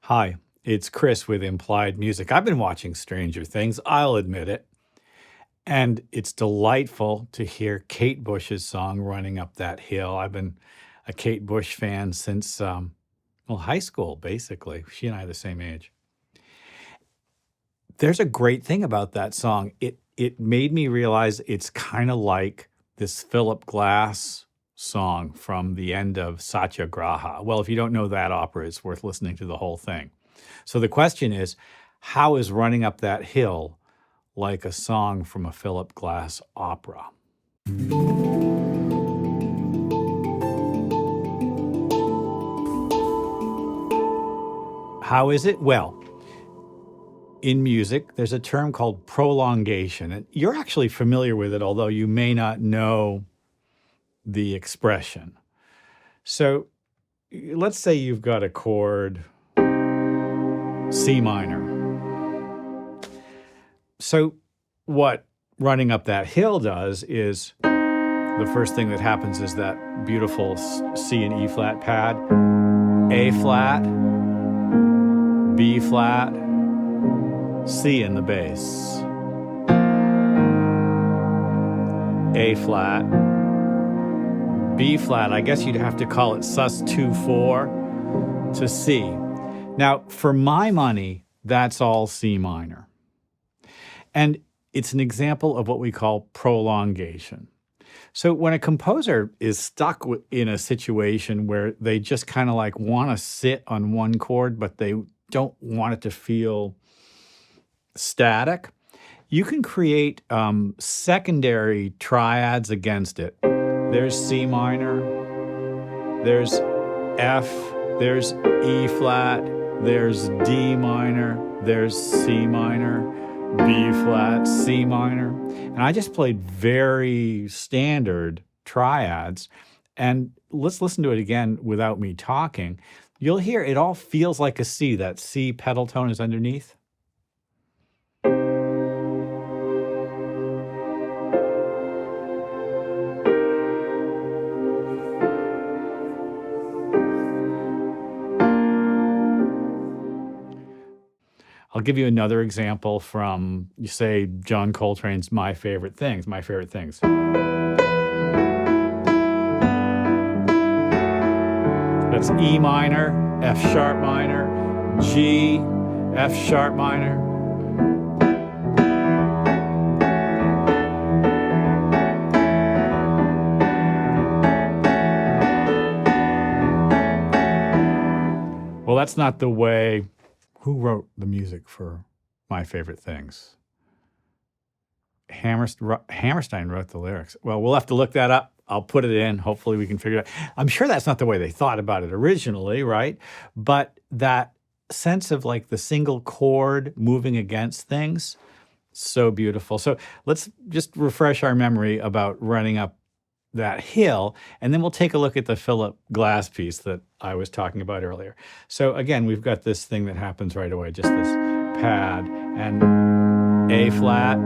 Hi, it's Chris with Implied Music. I've been watching Stranger Things, I'll admit it. And it's delightful to hear Kate Bush's song Running Up That Hill. I've been a Kate Bush fan since, high school, basically. She and I are the same age. There's a great thing about that song. It made me realize it's kind of like this Philip Glass song from the end of Satyagraha. Well, if you don't know that opera, it's worth listening to the whole thing. So the question is, how is Running Up That Hill like a song from a Philip Glass opera? How is it? Well, in music, there's a term called prolongation, and you're actually familiar with it, although you may not know the expression. So let's say you've got a chord C minor. So what Running Up That Hill does is the first thing that happens is that beautiful C and E flat pad, A flat, B flat, C in the bass, A flat, B flat. I guess you'd have to call it sus 2-4 to C. Now, for my money, that's all C minor. And it's an example of what we call prolongation. So when a composer is stuck in a situation where they just kind of like want to sit on one chord, but they don't want it to feel static, you can create secondary triads against it. There's C minor, there's F, there's E flat, there's D minor, there's C minor, B flat, C minor. And I just played very standard triads. And let's listen to it again without me talking. You'll hear it all feels like a C. That C pedal tone is underneath. I'll give you another example from, you say, John Coltrane's My Favorite Things. That's E minor, F sharp minor, G, F sharp minor. Well, that's not the way. Who wrote the music for My Favorite Things? Hammerstein wrote the lyrics. Well, we'll have to look that up. I'll put it in. Hopefully we can figure it out. I'm sure that's not the way they thought about it originally, right? But that sense of like the single chord moving against things, so beautiful. So let's just refresh our memory about Running Up That Hill, and then we'll take a look at the Philip Glass piece that I was talking about earlier. So again, we've got this thing that happens right away, just this pad, and A flat,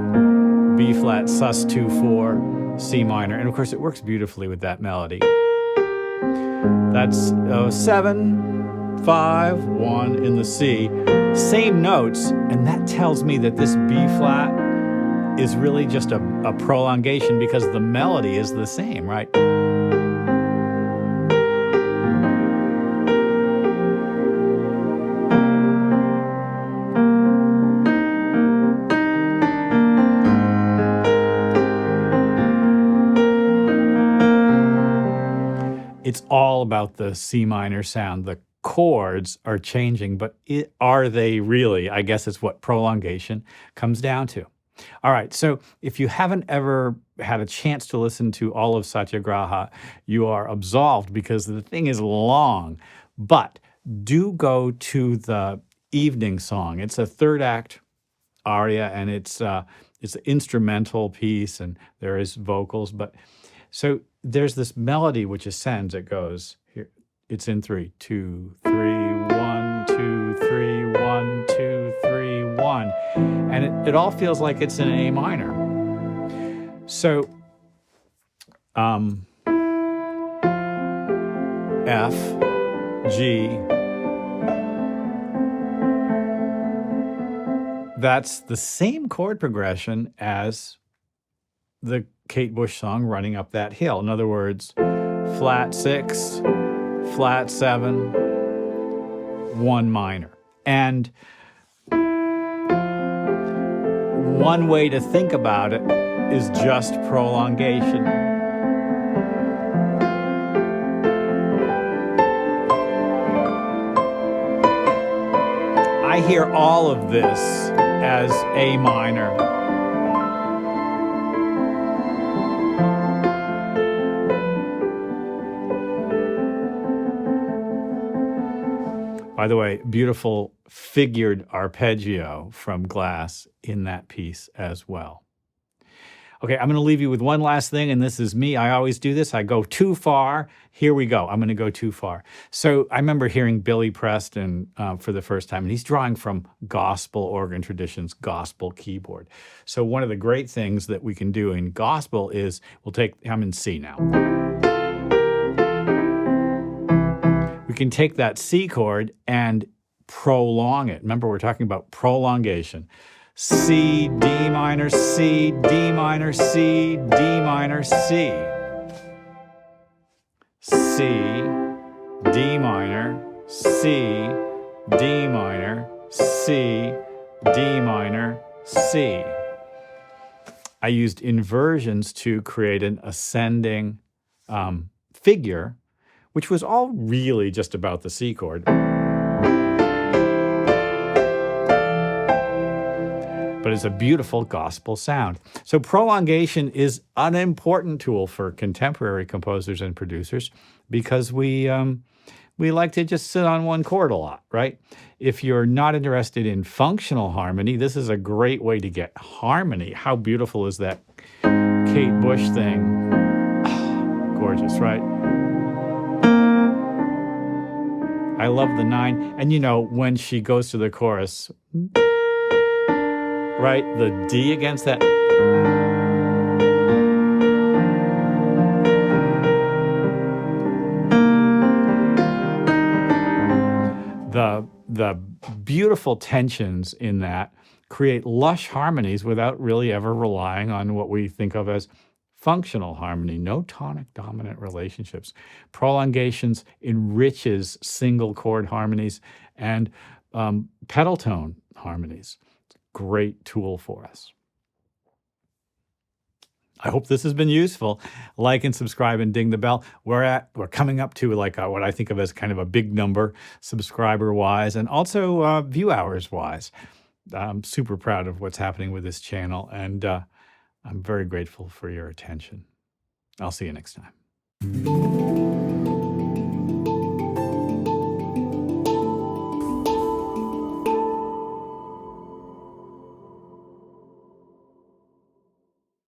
B flat, sus 2-4, C minor, and of course it works beautifully with that melody. That's 7, 5, 1 in the C, same notes, and that tells me that this B flat is really just a prolongation because the melody is the same, right? It's all about the C minor sound. The chords are changing, but are they really? I guess it's what prolongation comes down to. All right, so if you haven't ever had a chance to listen to all of Satyagraha, you are absolved because the thing is long. But do go to the evening song. It's a third act aria, and it's an instrumental piece, and there is vocals. But so there's this melody which ascends. It goes here. It's in 3, 2, 3, 1, 2, 3, 1, 2, 3, 1. And it all feels like it's in A minor. So F, G, that's the same chord progression as the Kate Bush song Running Up That Hill. In other words, flat 6, flat 7, 1 minor. And one way to think about it is just prolongation. I hear all of this as A minor. By the way, beautiful figured arpeggio from Glass in that piece as well. Okay, I'm going to leave you with one last thing, and this is me. I always do this. I go too far. Here we go. I'm going to go too far. So I remember hearing Billy Preston for the first time, and he's drawing from gospel organ traditions, gospel keyboard. So one of the great things that we can do in gospel is I'm in C now. We can take that C chord and prolong it. Remember, we're talking about prolongation. C, D minor, C, D minor, C, D minor, C. C, D minor, C, D minor, C, D minor, C. I used inversions to create an ascending figure, which was all really just about the C chord. But it's a beautiful gospel sound. So prolongation is an important tool for contemporary composers and producers because we like to just sit on one chord a lot, right? If you're not interested in functional harmony, this is a great way to get harmony. How beautiful is that Kate Bush thing? Gorgeous, right? I love the 9. And you know, when she goes to the chorus, right? The D against that. The beautiful tensions in that create lush harmonies without really ever relying on what we think of as functional harmony, no tonic dominant relationships. Prolongations enriches single chord harmonies and pedal tone harmonies. Great tool for us. I hope this has been useful. Like and subscribe and ding the bell. We're coming up to like what I think of as kind of a big number subscriber-wise and also view hours-wise. I'm super proud of what's happening with this channel, and I'm very grateful for your attention. I'll see you next time.